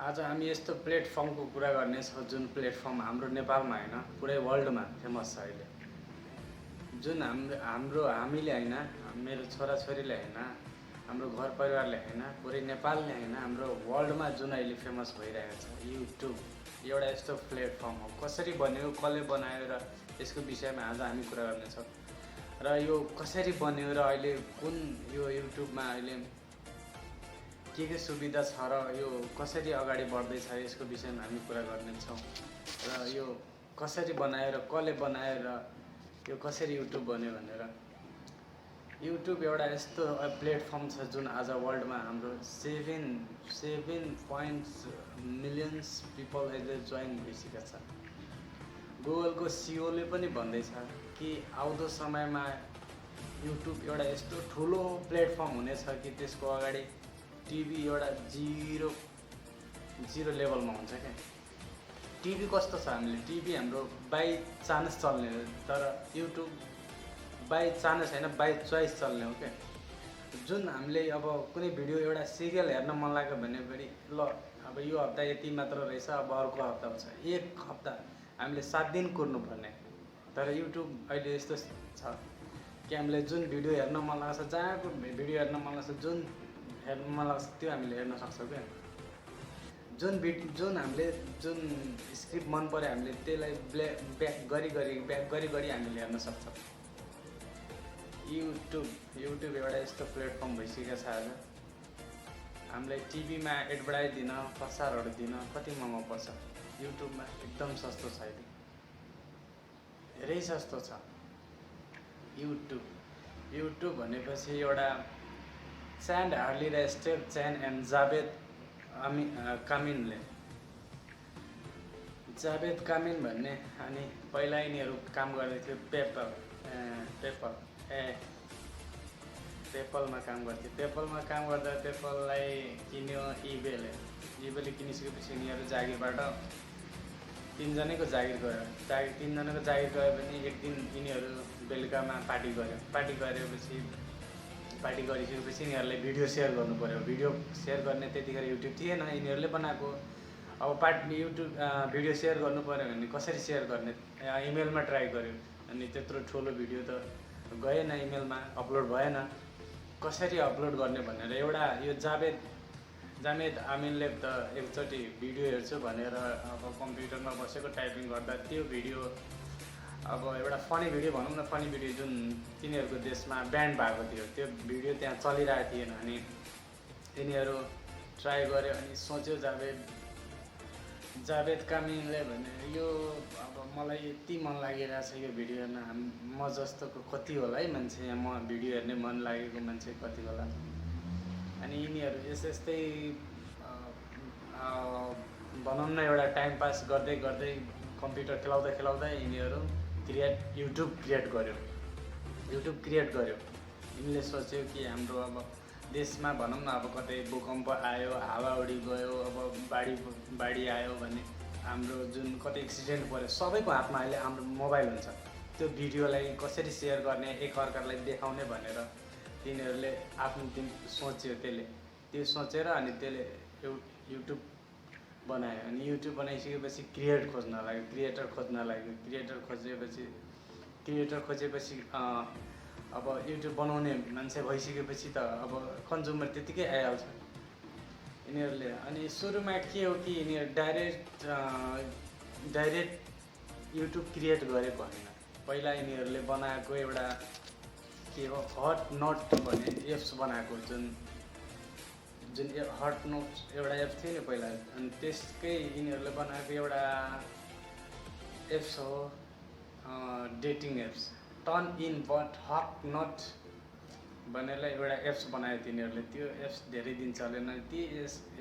आज हामी यस्तो प्लेटफर्मको कुरा गर्नेछौँ जुन प्लेटफर्म हाम्रो नेपालमा होइन पुरै वर्ल्डमा फेमस छ अहिले। जुन हामीले होइन, मेरो छोराछोरीले होइन, हाम्रो घर परिवारले होइन, पुरै नेपालले होइन, हाम्रो वर्ल्डमा जुन अहिले फेमस भइरहेको छ युट्युब एउटा यस्तो प्लेटफर्म हो। कसरी बन्यो, कसले बनायो र यसको विषयमा आज हामी कुरा गर्नेछौँ। र यो कसरी बन्यो र अहिले कुन यो युट्युबमा अहिले के सुविधा छ र यो कसरी अगाडि बढ्दैछ यसको विषयमा हामी कुरा गर्नेछौँ। र यो कसरी बनायो र कसले बनायो र यो कसरी युट्युब बन्यो भनेर। युट्युब एउटा यस्तो प्लेटफर्म छ जुन आज वर्ल्डमा हाम्रो 7.6 मिलियन्स पिपल अहिले जोइन भइसकेका छ। गुगलको सिओले पनि भन्दैछ कि आउँदो समयमा युट्युब एउटा यस्तो ठुलो प्लेटफर्म हुनेछ कि त्यसको अगाडि टिभी एउटा जिरो लेभलमा हुन्छ क्या। टिभी कस्तो छ, हामीले टिभी हाम्रो बाई चान्स चल्ने, तर युट्युब बाई चान्स होइन बाई चोइस चल्ने हो क्या। जुन हामीले अब कुनै भिडियो एउटा सिरियल हेर्न मन लाग्यो भने पनि ल अब यो हप्ता यति मात्र रहेछ, अब अर्को हप्ता हुन्छ, एक हप्ता हामीले 7 दिन कुर्नुपर्ने। तर युट्युब अहिले यस्तो छ कि हामीले जुन भिडियो हेर्न मन लाग्छ, जहाँको भिडियो हेर्न मन लाग्छ, जुन हेर्न मन लाग्छ त्यो हामीले हेर्न सक्छौँ क्या। जुन हामीले जुन स्क्रिप्ट मन पऱ्यो हामीले त्यसलाई ब्याक गरी हामीले हेर्न सक्छौँ। युट्युब एउटा यस्तो प्लेटफर्म भइसकेको छ आज। हामीलाई टिभीमा एडभर्टाइज दिन, प्रचारहरू दिन कति महँगो पर्छ, युट्युबमा एकदम सस्तो छ अहिले, धेरै सस्तो छ युट्युब भनेपछि एउटा स्यान्ड हार्ली र स्टेप चैन एन्ड जावेद कामिन भन्ने, अनि पहिला यिनीहरू काम गर्दै थियो पेपलमा काम गर्थ्यो। पेपलमा काम गर्दा पेपललाई किन्यो इबेले किनिसकेपछि यिनीहरू जागिरबाट तिनजनाको जागिर गयो भने एक दिन यिनीहरू बेलुकामा पार्टी गरिसकेपछि यिनीहरूलाई भिडियो सेयर गर्नु पऱ्यो। भिडियो सेयर गर्ने त्यतिखेर युट्युब थिएन, यिनीहरूले बनाएको। अब भिडियो सेयर गर्नु पऱ्यो भने कसरी सेयर गर्ने, इमेलमा ट्राई गर्यो, अनि त्यत्रो ठुलो भिडियो त गएन, इमेलमा अपलोड भएन। कसरी अपलोड गर्ने भनेर एउटा यो जावेद आमिनले त एकचोटि भिडियो हेर्छु भनेर अब कम्प्युटरमा बसेको टाइपिङ गर्दा त्यो भिडियो, अब एउटा फनी भिडियो भनौँ न, फनी भिडियो जुन तिनीहरूको देशमा ब्यान्ड भएको थियो, त्यो भिडियो त्यहाँ चलिरहेको थिएन। अनि तिनीहरू ट्राई गर्यो, अनि सोच्यो जावेद कामिनले भने यो अब मलाई यति मन लागिरहेछ यो भिडियो हेर्न, म जस्तोको कति होला है मान्छे, म भिडियो हेर्ने मन लागेको मान्छे कति होला। अनि यिनीहरू यस्तै भनौँ न एउटा टाइम पास गर्दै कम्प्युटर खेलाउँदा यिनीहरू युट्युब क्रिएट गर्यो। यिनले सोच्यो कि हाम्रो अब देशमा भनौँ न अब कतै भूकम्प आयो, हावाहुडी गयो, अब बाढी आयो भने हाम्रो जुन कतै एक्सिडेन्ट पऱ्यो, सबैको हातमा अहिले हाम्रो मोबाइल हुन्छ। त्यो भिडियोलाई कसरी सेयर गर्ने, एकअर्कालाई देखाउने भनेर तिनीहरूले आफ्नो सोच्यो। त्यो सोचेर अनि त्यसले युट्युब बनायो। अनि युट्युब बनाइसकेपछि क्रिएटर खोजेपछि अब युट्युब बनाउने मान्छे भइसकेपछि त अब कन्ज्युमर त्यतिकै आइहाल्छ यिनीहरूले। अनि सुरुमा के हो कि यिनीहरू डाइरेक्ट युट्युब क्रिएट गरेको होइन, पहिला यिनीहरूले बनाएको एउटा के हो हट नोट भन्ने एप्स बनाएको, जुन हट नोट एउटा एप्स थियो नि पहिला, अनि त्यसकै यिनीहरूले बनाएको एउटा एप्स हो dating apps, turn in but hot not भनेर एउटा एप्स बनायो तिनीहरूले। त्यो एप्स धेरै दिन चलेन, ती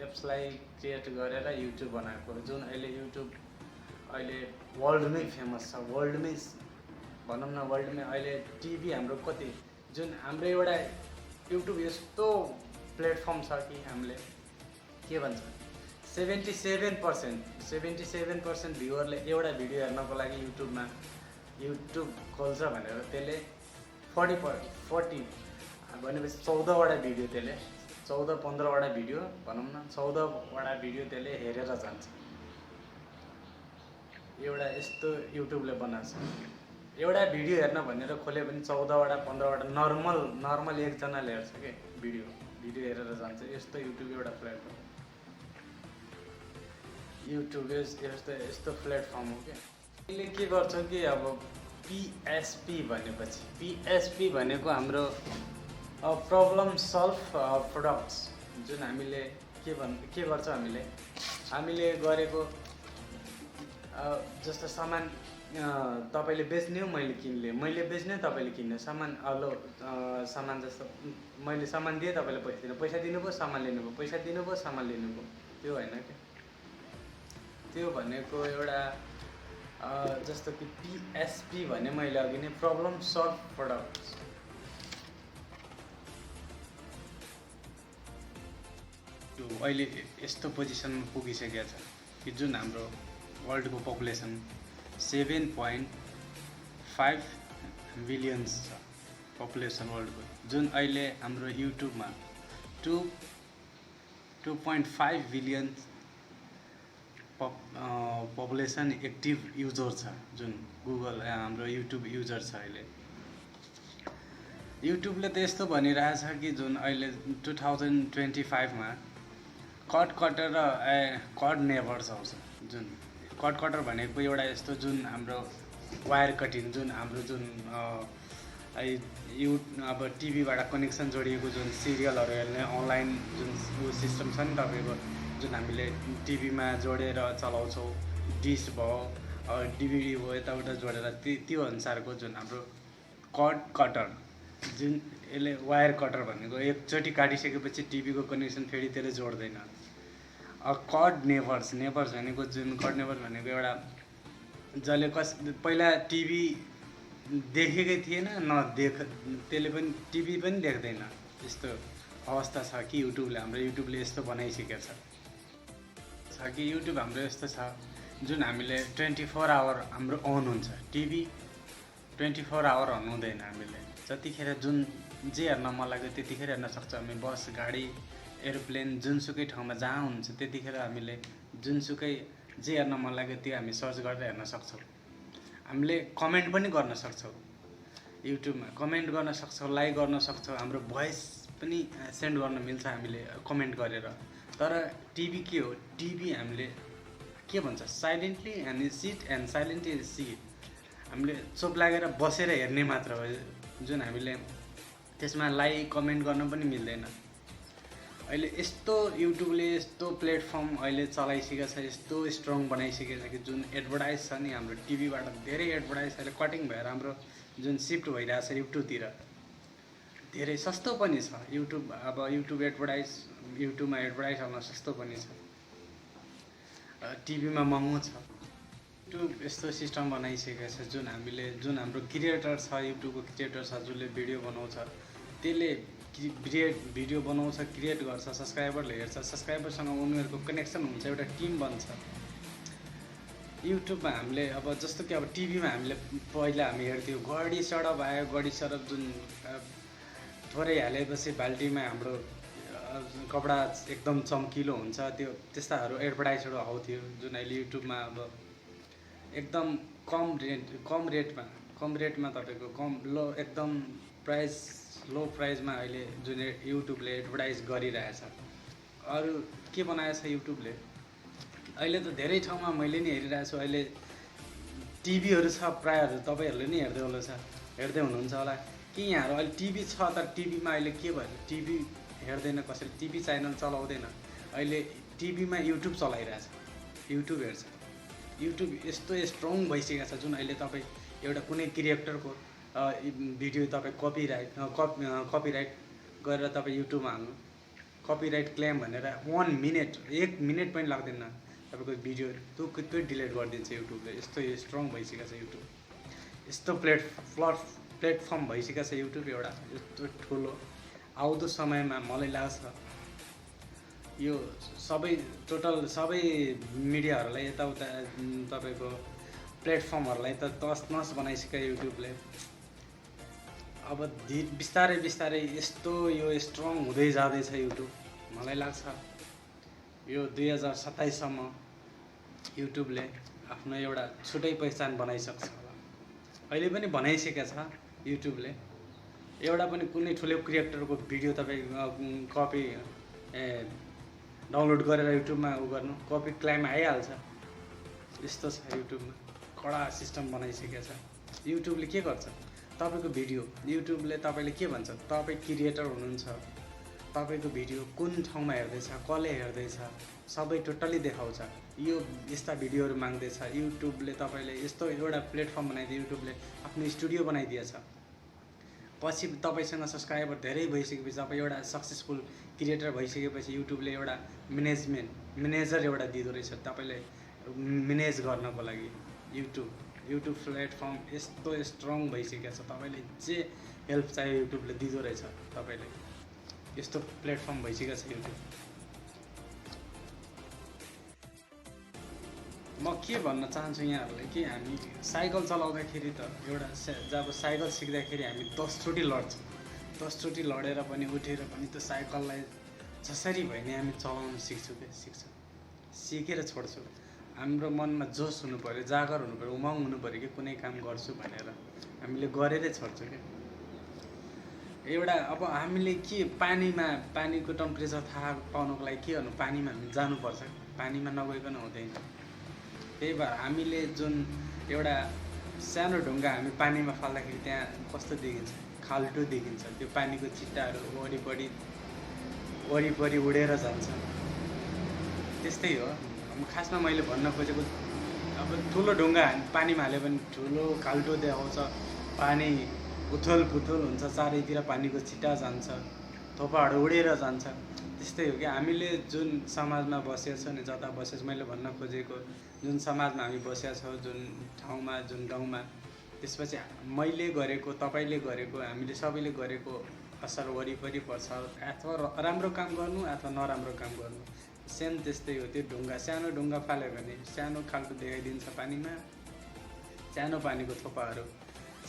एप्सलाई क्रिएट गरेर युट्युब बनाएको, जुन युट्युब अहिले वर्ल्डमै फेमस छ। वर्ल्डमै भनौँ न, वर्ल्डमै अहिले टिभी हाम्रो कति, जुन हाम्रो एउटा युट्युब यस्तो प्लेटफर्म छ कि हामीले के भन्छ 77% भ्युअरले एउटा भिडियो हेर्नको लागि युट्युब खोल्छ भनेर त्यसले 40 भनेपछि 14वटा भिडियो त्यसले 14-15 वटा भिडियो भनौँ न 14 वटा भिडियो त्यसले हेरेर जान्छ। एउटा यस्तो युट्युबले बनाएको छ। एउटा भिडियो हेर्न भनेर खोल्यो भने 14 वटा 15 वटा नर्मल एकजनाले हेर्छ के भिडियो हेरेर जान्छ। यस्तो युट्युब एउटा प्लेटफर्म, युट्युब यस्तो प्लेटफर्म हो क्या। यसले के गर्छ कि अब पिएसपी भनेपछि पिएसपी भनेको हाम्रो प्रब्लम सल्भ प्रोडक्ट्स, जुन हामीले के गर्छ हामीले गरेको जस्तो सामान तपाईले बेच्ने हो मैले किन्ने, मैले बेच्ने तपाईले किन्ने सामान सामान जस्तो मैले सामान दिएँ तपाईले पैसा दिनुभयो सामान लिनुभयो, पैसा दिनुभयो सामान लिनुभयो, त्यो होइन क्या। त्यो भनेको एउटा जस्तो कि पिएसपी भने मैले अघि नै प्रब्लम सल्भ प्रोडक्ट्स। अहिले यस्तो पोजिसनमा पुगिसकेको छ कि जुन हाम्रो वर्ल्डको पपुलेसन 7.5 बिलियन्स छ पपुलेसन वर्ल्डको, जुन अहिले हाम्रो युट्युबमा 2.5 बिलियन पपुलेसन एक्टिभ युजर छ, जुन गुगल हाम्रो युट्युब युजर छ। अहिले युट्युबले त यस्तो भनिरहेछ कि जुन अहिले 2025 मा कट र कट नेभर्स आउँछ। जुन कट भनेको एउटा यस्तो जुन हाम्रो वायर कटिङ, जुन हाम्रो जुन अब टिभीबाट कनेक्सन जोडिएको जुन सिरियलहरू हेर्ने अनलाइन जुन सिस्टम छ नि तपाईँको, जुन हामीले टिभीमा जोडेर चलाउँछौँ, डिस भयो डिभिडी भयो यताउता जोडेर त्यो अनुसारको जुन हाम्रो कटर, जुन यसले वायर कटर भनेको एकचोटि काटिसकेपछि टिभीको कनेक्सन फेरि त्यसले जोड्दैन। कट नेभर्स भनेको जुन कट नेभर्स भनेको एउटा जसले पहिला टिभी देखेकै थिएन त्यसले पनि टिभी पनि देख्दैन, यस्तो अवस्था छ कि हाम्रो युट्युबले यस्तो बनाइसकेको छ कि युट्युब हाम्रो यस्तो छ जुन हामीले 24 आवर हाम्रो अन हुन्छ। टिभी 24 आवर अन हुँदैन। हामीले जतिखेर जुन जे हेर्न मन लाग्यो त्यतिखेर हेर्न सक्छ। हामी बस गाडी एरोप्लेन जुनसुकै ठाउँमा जहाँ हुन्छ त्यतिखेर हामीले जुनसुकै जे हेर्न मन लाग्यो त्यो हामी सर्च गरेर हेर्न सक्छौँ। हामीले कमेन्ट पनि गर्न सक्छौँ, युट्युबमा कमेन्ट गर्न सक्छौँ, लाइक गर्न सक्छौँ, हाम्रो भोइस पनि सेन्ड गर्न मिल्छ हामीले कमेन्ट गरेर। तर टिभी के हो, टिभी हामीले के भन्छ silently and sit and silently sit, हामीले चुप लागेर बसेर हेर्ने मात्र हो, जुन हामीले त्यसमा लाइक कमेन्ट गर्न पनि मिल्दैन। अहिले यस्तो युट्युबले यस्तो प्लेटफर्म अहिले चलाइसकेको छ, यस्तो स्ट्रङ बनाइसकेको छ कि जुन एडभर्टाइज छ नि हाम्रो टिभीबाट धेरै एडभर्टाइज अहिले कटिङ भएर हाम्रो जुन सिफ्ट भइरहेछ युट्युबतिर, धेरै सस्तो पनि छ युट्युब। अब युट्युबमा एडभर्टाइज आउन सस्तो पनि छ, टिभीमा महँगो छ। युट्युब यस्तो सिस्टम बनाइसकेको छ जुन हाम्रो क्रिएटर छ, युट्युबको क्रिएटर छ जसले भिडियो बनाउँछ, त्यसले भिडियो बनाउँछ, क्रिएट गर्छ, सब्सक्राइबरले हेर्छ, सब्सक्राइबरसँग उनीहरूको कनेक्सन हुन्छ, एउटा टिम बन्छ। युट्युबमा हामीले अब जस्तो कि अब टिभीमा हामीले पहिला हामी हेर्थ्यौँ गडी सडक आयो, गडी सडक जुन थोरै हालेपछि बाल्टीमा हाम्रो कपडा एकदम चम्किलो हुन्छ, त्यस्ताहरू एडभर्टाइजहरू आउँथ्यो। जुन अहिले युट्युबमा अब एकदम कम रेटमा तपाईँको एकदम लो प्राइसमा अहिले जुन युट्युबले एडभर्टाइज गरिरहेछ। अरू के बनाएको छ युट्युबले अहिले त धेरै ठाउँमा मैले नि हेरिरहेको छु। अहिले टिभीहरू छ प्रायःहरू तपाईँहरूले नि हेर्दै हुनुहुन्छ होला कि यहाँहरू अहिले टिभी छ, तर टिभीमा अहिले के भयो, टिभी हेर्दैन कसैले, टिभी च्यानल चलाउँदैन। अहिले टिभीमा युट्युब चलाइरहेछ, युट्युब हेर्छ। युट्युब यस्तो स्ट्रङ भइसकेको छ जुन अहिले तपाईँ एउटा कुनै क्रिएटरको भिडियो तपाईँ कपिराइट गरेर तपाईँ युट्युबमा हाल्नु, कपिराइट क्लेम भनेर 1 मिनट पनि लाग्दैन तपाईँको भिडियो त्यो डिलिट गरिदिन्छ युट्युबले। यस्तो स्ट्रङ भइसकेको छ युट्युब, यस्तो प्लेटफर्म भइसकेको छ युट्युब एउटा यस्तो ठुलो। आउँदो समयमा मलाई लाग्छ यो सबै मिडियाहरूलाई यताउता तपाईँको प्लेटफर्महरूलाई त तसनस बनाइसक्यो युट्युबले। अब बिस्तारै यस्तो यो स्ट्रङ हुँदै जाँदैछ युट्युब। मलाई लाग्छ यो 2027 सम्म युट्युबले आफ्नो एउटा छुट्टै पहिचान बनाइसक्छ होला। अहिले पनि बनाइसकेको छ युट्युबले। एउटा पनि कुनै ठुलो क्रिएटरको भिडियो तपाईँ कपी डाउनलोड गरेर युट्युबमा गर्नु, कपी क्लेम आइहाल्छ। यस्तो छ युट्युबमा, कडा सिस्टम बनाइसकेको छ। युट्युबले के गर्छ, तपाईँको भिडियो युट्युबले तपाईँले के भन्छ, तपाईँ क्रिएटर हुनुहुन्छ, तपाईँको भिडियो कुन ठाउँमा हेर्दैछ, कसले हेर्दैछ, सबै टोटल्ली देखाउँछ। यो यस्ता भिडियोहरू माग्दैछ युट्युबले, तपाईँले यस्तो एउटा प्लेटफर्म बनाइदिए, युट्युबले आफ्नो स्टुडियो बनाइदिएछ। पछि तपाईँसँग सब्सक्राइबर धेरै भइसकेपछि, तपाईँ एउटा सक्सेसफुल क्रिएटर भइसकेपछि युट्युबले एउटा म्यानेजर एउटा दिँदो रहेछ तपाईँलाई म्यानेज गर्नको लागि। युट्युब प्लेटफर्म यस्तो स्ट्रङ भइसकेको छ, तपाईँले जे हेल्प चाहियो युट्युबले दिँदो रहेछ तपाईँलाई। यस्तो प्लेटफर्म भइसकेको छ युट्युब। म के भन्न चाहन्छु यहाँहरूलाई कि हामी साइकल चलाउँदाखेरि त एउटा जब साइकल सिक्दाखेरि हामी 10चोटि लड्छौँ। 10चोटि लडेर पनि उठेर पनि त्यो साइकललाई जसरी भए नि हामी चलाउन सिक्छौँ, सिकेर छोड्छौँ। हाम्रो मनमा जोस हुनु पऱ्यो, जागर हुनु पऱ्यो, उमङ्ग हुनु पऱ्यो कि कुनै काम गर्छु भनेर हामीले गरेरै छोड्छौँ क्या। एउटा अब हामीले के पानीको टेम्परेचर थाहा पाउनको लागि के गर्नु, पानीमा हामी जानुपर्छ, पानीमा नगइकन हुँदैन। त्यही भएर हामीले जुन एउटा सानो ढुङ्गा हामी पानीमा फाल्दाखेरि त्यहाँ कस्तो देखिन्छ, खाल्टो देखिन्छ। त्यो पानीको छिट्टाहरू वरिपरि उडेर जान्छ। त्यस्तै हो। खासमा मैले भन्न खोजेको, अब ठुलो ढुङ्गा हामी पानीमा हाल्यो भने ठुलो खाल्टो देखाउँछ, पानी उथल पुथल हुन्छ, चारैतिर पानीको छिट्टा जान्छ, थोपाहरू उडेर जान्छ। त्यस्तै हो कि हामीले जुन समाजमा बसेका छौँ नि, जता बसेको मैले भन्न खोजेको जुन समाजमा हामी बसेका छौँ, जुन ठाउँमा, जुन गाउँमा, त्यसपछि मैले गरेको, तपाईँले गरेको, हामीले सबैले गरेको असर वरिपरि पर्छ। अथवा राम्रो काम गर्नु अथवा नराम्रो काम गर्नु, सेम त्यस्तै हो। त्यो ढुङ्गा, सानो ढुङ्गा फाल्यो भने सानो खालको देखाइदिन्छ पानीमा, सानो पानीको थोपाहरू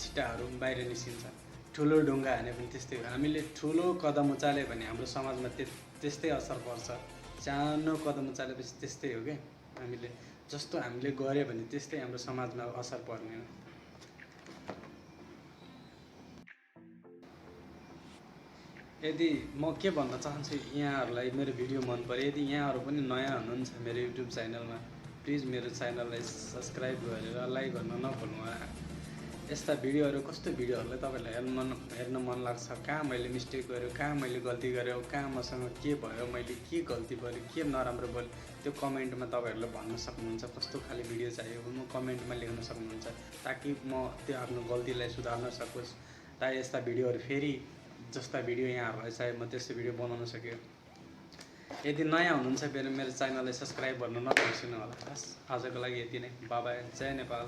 छिट्टाहरू बाहिर निस्किन्छ। ठुलो ढुङ्गा हाने पनि त्यस्तै हो। हामीले ठुलो कदम उचाल्यो भने हाम्रो समाजमा त्यस्तै असर पर्छ। सानो कदम उचालेपछि त्यस्तै हो क्या। हामीले जस्तो हामीले गऱ्यो भने त्यस्तै हाम्रो समाजमा असर पर्ने हो। यदि म के भन्न चाहन्छु यहाँहरूलाई, मेरो भिडियो मन पऱ्यो, यदि यहाँहरू पनि नयाँ हुनुहुन्छ मेरो युट्युब च्यानलमा, प्लिज मेरो च्यानललाई सब्सक्राइब गरेर लाइक गर्न नभुल्नु। यस्ता भिडियोहरू, कस्तो भिडियोहरूलाई तपाईँलाई हेर्न मन लाग्छ, कहाँ मैले मिस्टेक गरेँ, कहाँ मैले गल्ती गरेँ, कहाँ मसँग के भयो, मैले के गल्ती गरेँ, के नराम्रो बोलेँ, त्यो कमेन्टमा तपाईँहरूले भन्न सक्नुहुन्छ। कस्तो खाले भिडियो चाहियो म कमेन्टमा लेख्न सक्नुहुन्छ, ताकि म त्यो आफ्नो गल्तीलाई सुधार्न सकोस्। ताकि यस्ता भिडियोहरू फेरि जस्ता भिडियो यहाँहरूलाई चाहियो म त्यस्तो भिडियो बनाउन सक्यो। यदि नयाँ हुनुहुन्छ मेरो च्यानललाई सब्सक्राइब गर्न नबिर्सिनु होला। आजको लागि यति नै। Bye bye. जय नेपाल।